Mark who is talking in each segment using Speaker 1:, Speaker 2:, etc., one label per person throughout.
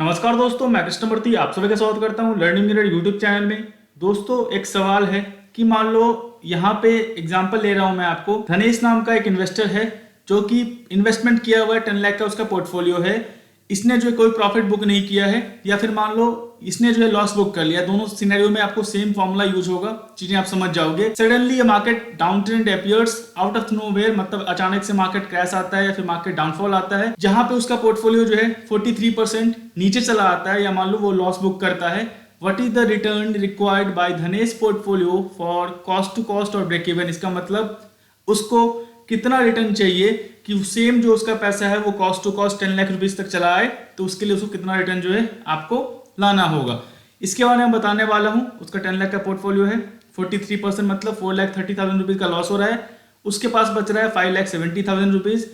Speaker 1: नमस्कार दोस्तों, मैं कृष्ण मूर्ति आप सभी का स्वागत करता हूं लर्निंग मिरर यूट्यूब चैनल में। दोस्तों, एक सवाल है कि मान लो यहाँ पे एग्जांपल ले रहा हूं मैं आपको। धनेश नाम का एक इन्वेस्टर है जो कि इन्वेस्टमेंट किया हुआ है 10 लाख का उसका पोर्टफोलियो है। इसने जो है कोई प्रॉफिट बुक नहीं किया है या फिर मान लो इसने जो है लॉस बुक कर लिया। दोनों सिनेरियो में आपको सेम फॉर्मूला यूज होगा, चीजें आप समझ जाओगे। सडनली ये market down trend appears out of nowhere, मतलब अचानक से मार्केट क्रैश आता है या फिर मार्केट डाउनफॉल आता है, जहां पे उसका पोर्टफोलियो जो है 43% नीचे चला आता है या मान लो वो लॉस बुक करता है। What is the return required by Dhanesh portfolio for cost to cost और ब्रेक इवन? इसका मतलब उसको कितना रिटर्न चाहिए कि सेम जो उसका पैसा है वो cost to cost 10 lakh rupees तक चला आए, तो उसके लिए उसको कितना रिटर्न जो है आपको लाना होगा। इसके बारे में बताने वाला हूं। उसका 10 लाख का पोर्टफोलियो है, 43% मतलब 4,30,000 रुपीज का लॉस हो रहा है। उसके पास बच रहा है 5,70,000 रुपीज।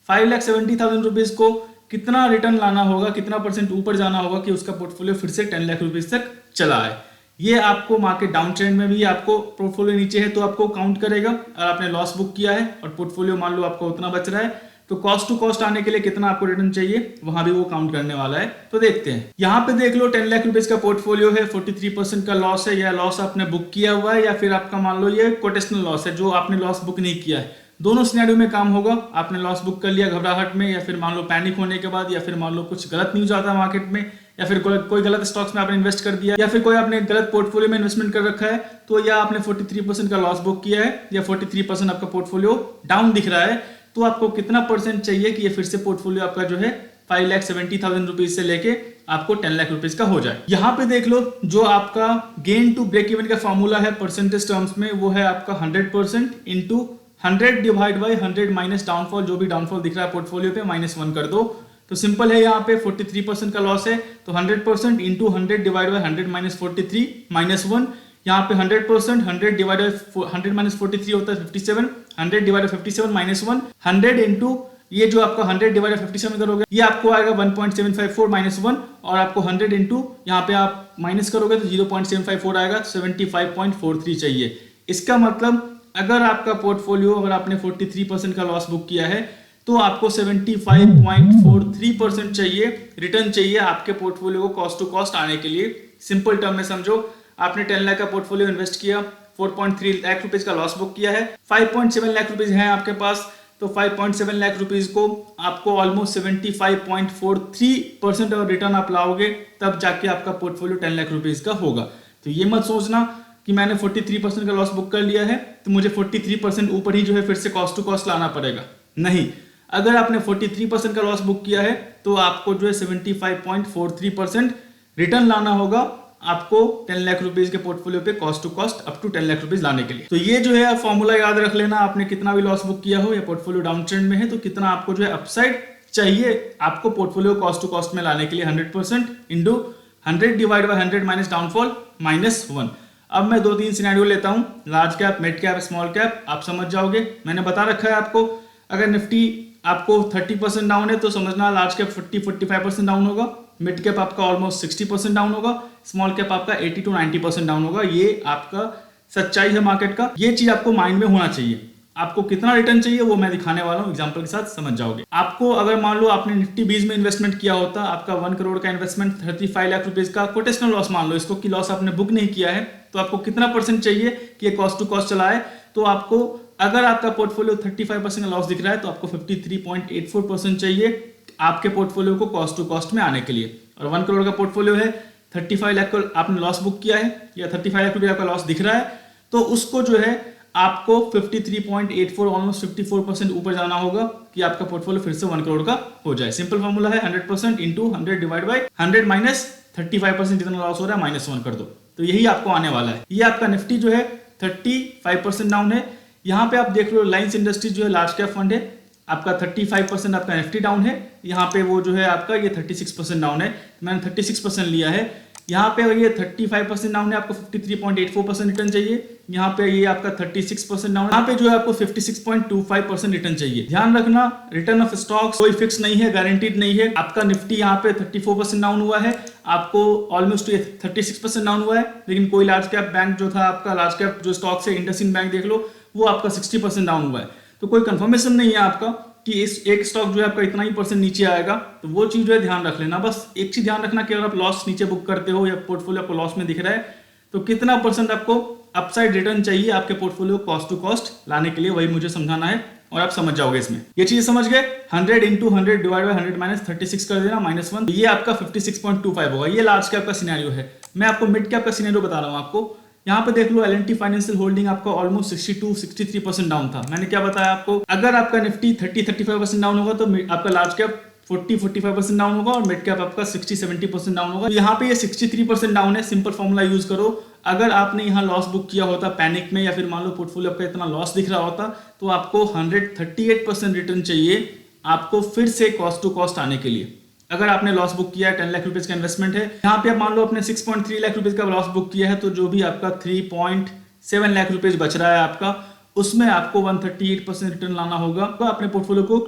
Speaker 1: 5,70,000 रुपीज को कितना रिटर्न लाना होगा, कितना परसेंट ऊपर जाना होगा कि उसका पोर्टफोलियो फिर से 10 लाख रुपीज तक चला आए। ये आपको मार्केट डाउन ट्रेंड में भी आपको पोर्टफोलियो नीचे है तो आपको काउंट करेगा। और आपने लॉस बुक किया है और पोर्टफोलियो मान लो आपको उतना बच रहा है, तो कॉस्ट टू कॉस्ट आने के लिए कितना आपको रिटर्न चाहिए वहां भी वो काउंट करने वाला है। तो देखते हैं। यहाँ पे देख लो 10 लाख रुपीज का पोर्टफोलियो है, 43% का लॉस है। या लॉस आपने बुक किया हुआ है या फिर आपका मान लो ये कोटेशनल लॉस है जो आपने लॉस बुक नहीं किया है। दोनों सिनेरियो में काम होगा। आपने लॉस बुक कर लिया घबराहट में या फिर मान लो पैनिक होने के बाद, या फिर मान लो कुछ गलत न्यूज आता है मार्केट में, या फिर कोई गलत स्टॉक्स में आपने इन्वेस्ट कर दिया, या फिर कोई आपने गलत पोर्टफोलियो में इन्वेस्टमेंट कर रखा है, तो या आपने 43% का लॉस बुक किया है या 43% आपका पोर्टफोलियो डाउन दिख रहा है, तो आपको कितना परसेंट चाहिए कि ये फिर से पोर्टफोलियो आपका जो है 5,70,000 रुपीज से लेके आपको 10 लाख रुपीज का हो जाए। यहाँ पे देख लो जो आपका गेन टू ब्रेक इवन का फॉर्मूला है परसेंटेज टर्म्स में, वो है आपका 100% into 100 divide by 100 minus downfall. जो भी डाउनफॉल दिख रहा है पोर्टफोलियो पे -1 कर दो। तो सिंपल है, यहाँ पे 43% का लॉस है तो 100% इंटू 100 डिवाइड बाई 100 माइनस 43 -1। यहाँ पे 100% 100 डिवाइड बाई 100 माइनस 43 होता है 57। 100 डिवाइड बाई 57 -1। 100 इंटू ये जो आपका 100 डिवाइड बाई 57 करोगे ये आपको आएगा 1.754 -1। और आपको 100 इंटू यहाँ पे आप माइनस करोगे तो 0.754 आएगा, 75.43 चाहिए। इसका मतलब अगर आपका पोर्टफोलियो, अगर आपने 43% का लॉस बुक किया है तो आपको 75.43% चाहिए रिटर्न चाहिए आपके पोर्टफोलियो को कॉस्ट टू कॉस्ट आने के लिए। सिंपल टर्म में समझो, आपने 10 लाख का पोर्टफोलियो इन्वेस्ट किया, 4.3 लाख रुपीज का लॉस बुक किया है, 5.7 लाख रुपीज है आपके पास, तो 5.7 लाख रुपीज को आपको ऑलमोस्ट 75.43% और रिटर्न आप लाओगे, तब जाके आपका पोर्टफोलियो 10 लाख रुपीज का होगा। तो ये मत सोचना कि मैंने 43% का लॉस बुक कर लिया है तो मुझे 43% ऊपर ही जो है फिर से कॉस्ट टू कॉस्ट लाना पड़ेगा। नहीं, अगर आपने 43% का लॉस बुक किया है तो आपको जो है 75.43% रिटर्न लाना होगा आपको 10 लाख रुपीज के पोर्टफोलियो पे cost to cost up to 10 lakh rupees लाने के लिए। तो ये जो है फॉर्मूला याद रख लेना। आपने कितना भी लॉस बुक किया हो या पोर्टफोलियो डाउन ट्रेंड में है तो कितना आपको जो है अपसाइड चाहिए आपको पोर्टफोलियो कॉस्ट टू कॉस्ट में लाने के लिए 100% into 100 divide by 100 minus downfall -1। अब मैं 2-3 सिनेरियो लेता हूं, large cap, mid cap, small cap, आप समझ जाओगे। मैंने बता रखा है आपको, अगर निफ्टी आपको 30% डाउन है तो समझना लार्ज कैप 40-45% डाउन होगा, मिड कैप आपका ऑलमोस्ट 60% डाउन होगा, स्मॉल कैप आपका 80 to 90% डाउन होगा। ये आपका सच्चाई है मार्केट का, ये चीज आपको माइंड में होना चाहिए। आपको कितना रिटर्न चाहिए वो मैं दिखाने वाला हूं, एग्जांपल के साथ समझ जाओगे। आपको अगर मान लो आपने निफ्टी 20 में इन्वेस्टमेंट किया होता, आपका 1 करोड़ का इन्वेस्टमेंट 35 लाख रुपीज का कोटेशनल लॉस मान लो इसको कि लॉस आपने बुक नहीं किया है, तो आपको कितना परसेंट चाहिए कि ये कॉस्ट टू कॉस्ट चला है? तो आपको अगर आपका पोर्टफोलियो 35% का लॉस दिख रहा है तो आपको 53.84% चाहिए आपके पोर्टफोलियो को कॉस्ट टू कॉस्ट में आने के लिए। और 1 करोड़ का पोर्टफोलियो है, 35 लाख का आपने लॉस बुक किया है या 35 लाख रुपये का लॉस दिख रहा है, तो उसको जो है आपको 53.84 ऑलमोस्ट 54% ऊपर जाना होगा कि आपका पोर्टफोलियो फिर से 1 करोड़ का हो जाए। सिंपल फॉर्मूला है 100% इंटू 100 डिवाइड बाई 100 माइनस 35% जितना लॉस हो रहा है -1 कर दो, तो यही आपको आने वाला है। ये आपका निफ्टी जो है 35% डाउन है। यहाँ पे आप देख लो रिलायंस इंडस्ट्रीज जो है लार्ज कैप फंड है, आपका 35% आपका निफ्टी डाउन है। यहाँ पे वो जो है आपका ये 36% डाउन है, मैंने 36% लिया है। यहाँ पे ये 35% डाउन है, आपको 53.84% रिटर्न चाहिए। यहाँ पे ये आपका 36% डाउन है, यहाँ पे जो है आपको 56.25% रिटर्न चाहिए। ध्यान रखना, रिटर्न ऑफ स्टॉक्स कोई फिक्स नहीं है, गारंटीड नहीं है। आपका निफ्टी यहाँ पे 34% डाउन हुआ है, आपको ऑलमोस्ट 36% डाउन हुआ है, लेकिन कोई लार्ज कैप बैंक जो था आपका, लार्ज कैप जो स्टॉक्स है, इंडसइंड बैंक देख लो, वो आपका 60% डाउन हुआ है। तो कोई कंफर्मेशन नहीं है आपका कि इस एक स्टॉक जो है आपका इतना ही % नीचे आएगा, तो वो चीज़ जो है ध्यान रख लेना। बस एक चीज़ ध्यान रखना कि अगर आप लॉस नीचे बुक करते हो या पोर्टफोलियो आपको लॉस में दिख रहा है, तो कितना % आपको अपसाइड रिटर्न चाहिए आपके पोर्टफोलियो कॉस्ट टू कॉस्ट लाने के लिए, वही मुझे समझाना है और आप समझ जाओगे इसमें। ये चीज समझ गए। 100 इंटू 100 डिवाइड बाय 100 माइनस 36 कर देना -1, ये आपका 56.25 होगा। ये लार्ज कैप का सिनेरियो है। मैं आपको मिड कैप का सिनेरियो बता रहा हूँ आपको। यहाँ पे देख लो L&T फाइनेंशियल होल्डिंग आपका ऑलमोस्ट 62-63% डाउन था। मैंने क्या बताया आपको, अगर आपका निफ्टी 30-35% डाउन होगा तो आपका लार्ज कैप 40-45% डाउन होगा और मिड कैप आपका 60-70% डाउन होगा। यहाँ पे ये 63% डाउन है। सिंपल फॉर्मूला यूज करो। अगर आपने यहाँ लॉस बुक किया होता पैनिक में, या फिर मान लो पोर्टफोलियो आपका इतना लॉस दिख रहा होता, तो आपको 138% रिटर्न चाहिए आपको फिर से कॉस्ट टू कॉस्ट आने के लिए। अगर आपने लॉस बुक किया है, 10 लाख रुपीज का इन्वेस्टमेंट है, यहाँ पे आप मान लो आपने 6.3 लाख रुपीज का लॉस बुक किया है, तो जो भी आपका 3.7 लाख रुपीज बच रहा है आपका, उसमें आपको 138% रिटर्न लाना होगा तो अपने पोर्टफोलियो को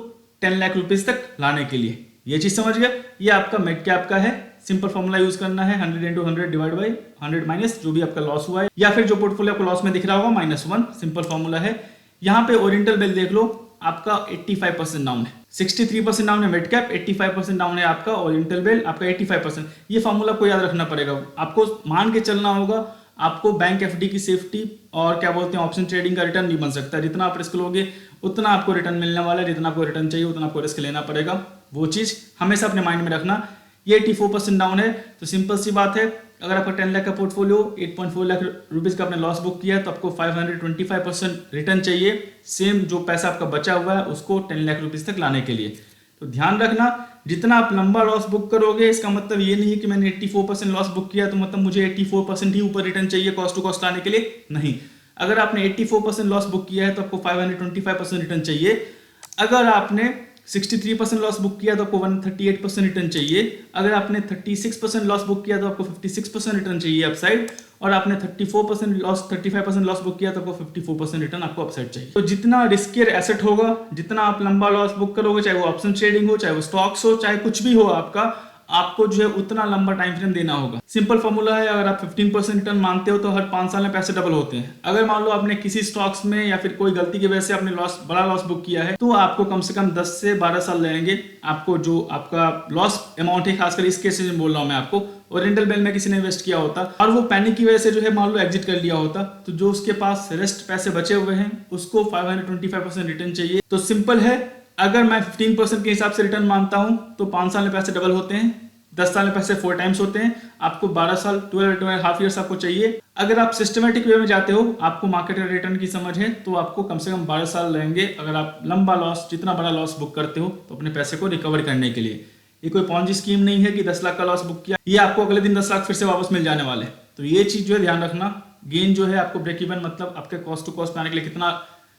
Speaker 1: 10 लाख रुपीज तक लाने के लिए। ये चीज समझ गया। ये आपका मिड कैप का है। सिंपल फॉर्मूला यूज करना है 100 इंटू 100 डिवाइड बाई 100 माइनस जो भी आपका लॉस हुआ है, या फिर जो पोर्टफोलियो आपको लॉस में दिख रहा होगा -1। सिंपल फॉर्मूला है। यहाँ पे ओरिएंटल बेल देख लो, आपका 85% डाउन है। 63% डाउन है मिड कैप, 85% डाउन है आपका ओरिएंटल बेल, आपका 85%। ये फॉर्मूला को याद रखना पड़ेगा। आपको मान के चलना होगा आपको बैंक एफडी की सेफ्टी और क्या बोलते हैं ऑप्शन ट्रेडिंग का रिटर्न नहीं बन सकता। जितना आप रिस्क लोगे उतना आपको रिटर्न मिलने वाला है, जितना आपको रिटर्न चाहिए उतना आपको रिस्क लेना पड़ेगा। वो चीज हमेशा अपने माइंड में रखना। ये 84% डाउन है, तो सिंपल सी बात है, अगर आपका 10 लाख का पोर्टफोलियो 8.4 लाख रुपीज का आपने लॉस बुक किया है, तो आपको 525% रिटर्न चाहिए सेम जो पैसा आपका बचा हुआ है उसको 10 लाख रुपीज तक लाने के लिए। तो ध्यान रखना, जितना आप लंबा लॉस बुक करोगे, इसका मतलब ये नहीं है कि मैंने 84% लॉस बुक किया तो मतलब मुझे 84% ही ऊपर रिटर्न चाहिए कॉस्ट टू कॉस्ट लाने के लिए। नहीं, अगर आपने 84% लॉस बुक किया है तो आपको 525% रिटर्न चाहिए। अगर आपने 63% लॉस बुक किया तो आपको 138% रिटर्न चाहिए। अगर आपने 36% लॉस बुक किया तो आपको 56% रिटर्न चाहिए अपसाइड, और आपने 35% लॉस बुक किया तो आपको 54% रिटर्न आपको अपसाइड चाहिए। तो जितना रिस्कियर एसेट होगा, जितना आप लंबा लॉस बुक करोगे, चाहे वो ऑप्शन ट्रेडिंग हो, चाहे वो स्टॉक्स हो, चाहे कुछ भी हो आपका, आपको जो है उतना लंबा टाइम फ्रेम देना होगा। सिंपल फॉर्मूला है, अगर आप 15% रिटर्न मानते हो तो हर 5 साल में पैसे डबल होते हैं। अगर मान लो आपने किसी स्टॉक्स में या फिर कोई गलती की वजह से आपने बड़ा लॉस बुक किया है, तो आपको कम से कम 10 से 12 साल लगेंगे आपको जो आपका लॉस अमाउंट है, खासकर इस केस में बोल रहा हूं मैं आपको। ओरिएंटल बेल में किसी ने इन्वेस्ट किया होता और वो पैनिक की वजह से जो है मान लो एग्जिट कर लिया होता, तो जो उसके पास रेस्ट पैसे बचे हुए हैं उसको 525% रिटर्न चाहिए। तो सिंपल है, अगर मैं 15% के हिसाब से रिटर्न मानता हूं तो 5 साल में पैसे डबल होते हैं, 10 साल में पैसे 4 टाइम्स होते हैं। आपको 12 साल 12.5 ईयर्स आपको चाहिए। अगर आप सिस्टमेटिक वे में जाते हो, आपको मार्केट रिटर्न की समझ है, तो आपको कम से कम 12 साल लगेंगे अगर आप लंबा लॉस, जितना बड़ा लॉस बुक करते हो तो अपने पैसे को रिकवर करने के लिए। ये कोई पॉन्जी स्कीम नहीं है कि 10 लाख का लॉस बुक किया, ये आपको अगले दिन 10 लाख फिर से वापस मिल जाने वाले। तो ये चीज जो है ध्यान रखना। गेन जो है आपको ब्रेक इवन मतलब आपके कॉस्ट टू कॉस्ट आने के लिए कितना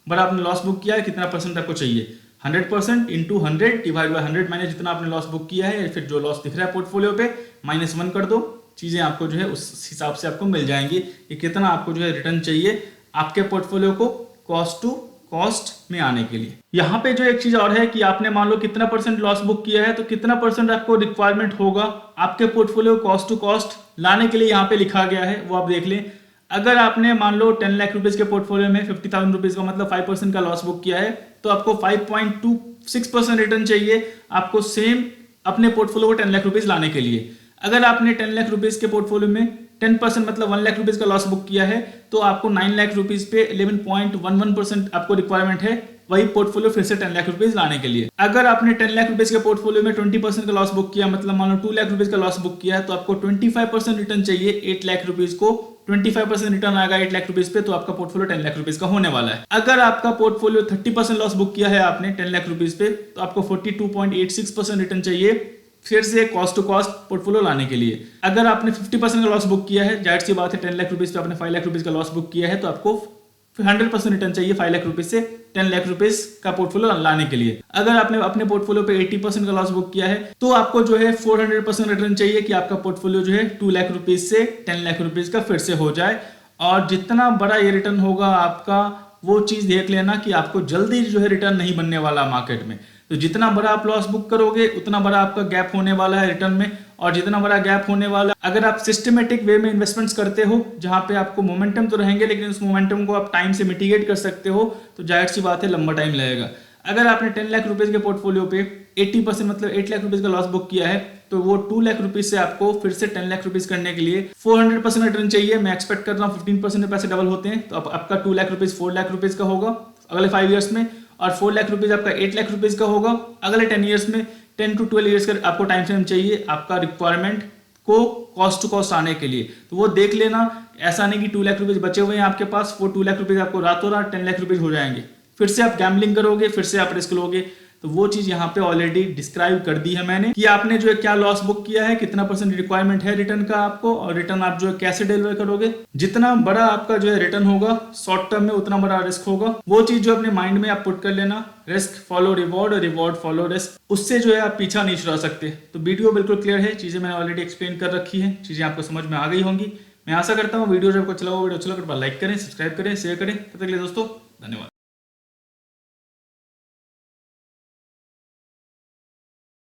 Speaker 1: बड़ा आपने लॉस बुक किया है, कितना % आपको चाहिए। 100% इंटू 100 डिवाइड बाय 100 माइनस जितना आपने लॉस बुक किया है, या फिर जो लॉस दिख रहा है पोर्टफोलियो पे -1 कर दो। चीजें आपको जो है उस हिसाब से आपको मिल जाएंगी कि कितना आपको जो है रिटर्न चाहिए आपके पोर्टफोलियो को कॉस्ट टू कॉस्ट में आने के लिए। यहाँ पे जो एक चीज और है कि आपने मान लो कितना % लॉस बुक किया है, तो कितना % आपको रिक्वायरमेंट होगा आपके पोर्टफोलियो कॉस्ट टू कॉस्ट लाने के लिए, यहाँ पे लिखा गया है, वो आप देख लें। अगर आपने मान लो 10 लाख रुपीज के पोर्टफोलियो में 50,000 रुपीज का मतलब 5% का लॉस बुक किया है, तो आपको 5.26% रिटर्न चाहिए आपको सेम अपने पोर्टफोलियो को 10 लाख रुपीज लाने के लिए। अगर आपने 10 लाख रुपीज के पोर्टफोलियो में 10% मतलब 1 लाख रुपीज का लॉस बुक किया है, तो आपको 9 लाख रुपीज पे 11.11% आपको रिक्वायरमेंट है वही पोर्टफोलियो फिर से 10 लाख रुपीज लाने के लिए। अगर आपने 10 लाख रुपीज के पोर्टफोलियो में 20% का लॉस बुक किया, मतलब मान लो 2 लाख रुपीज का लॉस बुक किया है, तो आपको 25% रिटर्न चाहिए 8 लाख रुपीज को। 25% रिटर्न आएगा 8 लाख रुपीज पे, तो आपका पोर्टफोलियो 10 लाख रुपीज का होने वाला है। अगर आपका पोर्टफोलियो 30% लॉस बुक किया है आपने 10 लाख रुपीज पे, तो आपको 42.86% रिटर्न चाहिए फिर से कॉस्ट टू कॉस्ट पोर्टफोलियो लाने के लिए। अगर आपने 50% का लॉस बुक किया है, जाहिर सी बात है 10 लाख रुपीज पे आपने 5 लाख रुपीज का लॉस बुक किया है, तो आपको 100% रिटर्न चाहिए 5 लाख रुपीज से 10 लाख रुपीज का पोर्टफोलियो लाने के लिए। अगर आपने अपने पोर्टफोलियो पे 80% का लॉस बुक किया है, तो आपको जो है 400% रिटर्न चाहिए कि आपका पोर्टफोलियो जो है 2 लाख रुपीज से 10 लाख रुपीज का फिर से हो जाए। और जितना बड़ा ये रिटर्न होगा आपका, वो चीज देख लेना कि आपको जल्दी जो है रिटर्न नहीं बनने वाला मार्केट में। तो जितना बड़ा आप लॉस बुक करोगे उतना बड़ा आपका गैप होने वाला है रिटर्न में, और जितना बड़ा गैप होने वाला, अगर आप सिस्टमेटिक वे में इन्वेस्टमेंट्स करते हो जहां पे आपको मोमेंटम तो रहेंगे लेकिन उस मोमेंटम को आप टाइम से मिटिगेट कर सकते हो, तो जाहिर सी बात है लंबा टाइम लगेगा। अगर आपने 10 लाख रुपीज के पोर्टफोलियो पे 80% मतलब 8 लाख रुपीज का लॉस बुक किया है, तो वो 2 लाख रुपीज से आपको फिर से 10 लाख रुपीज करने के लिए 400% रिटर्न चाहिए। मैं एक्सपेक्ट कर रहा हूँ 15% में पैसे डबल होते हैं, तो अब आपका 2 लाख रुपीज 4 लाख रुपीज का होगा अगले 5 ईयर्स में, और 4 लाख रुपीज आपका 8 लाख रुपीज का होगा अगले 10 ईयर्स में। 10 to 12 ईयर्स का आपको टाइम फ्रेम चाहिए आपका रिक्वायरमेंट को कॉस्ट टू कॉस्ट आने के लिए। तो वो देख लेना, ऐसा नहीं कि 2 लाख रुपीज बचे हुए हैं आपके पास, वो 2 लाख रुपीज आपको रातों रात 10 लाख रुपीज हो जाएंगे। फिर से आप गैम्बलिंग करोगे, फिर से आप रिस्क लोगे। तो वो चीज यहाँ पे ऑलरेडी डिस्क्राइब कर दी है मैंने कि आपने जो है क्या लॉस बुक किया है, कितना % रिक्वायरमेंट है रिटर्न का आपको, और रिटर्न आप जो है कैसे डिलीवर करोगे। जितना बड़ा आपका जो है रिटर्न होगा शॉर्ट टर्म में, उतना बड़ा रिस्क होगा। वो चीज जो अपने माइंड में आप पुट कर लेना, रिस्क फॉलो रिवॉर्ड और रिवॉर्ड फॉलो रिस्क, उससे जो है आप पीछा नहीं छुड़ा सकते। तो वीडियो बिल्कुल क्लियर है, चीजें मैंने ऑलरेडी एक्सप्लेन कर रखी है, चीजें आपको समझ में आ गई होंगी। मैं आशा करता हूँ वीडियो जब आपको अच्छा लगा, वीडियो अच्छा लगा तो लाइक करें, सब्सक्राइब करें, शेयर करें। तब तक के लिए दोस्तों धन्यवाद।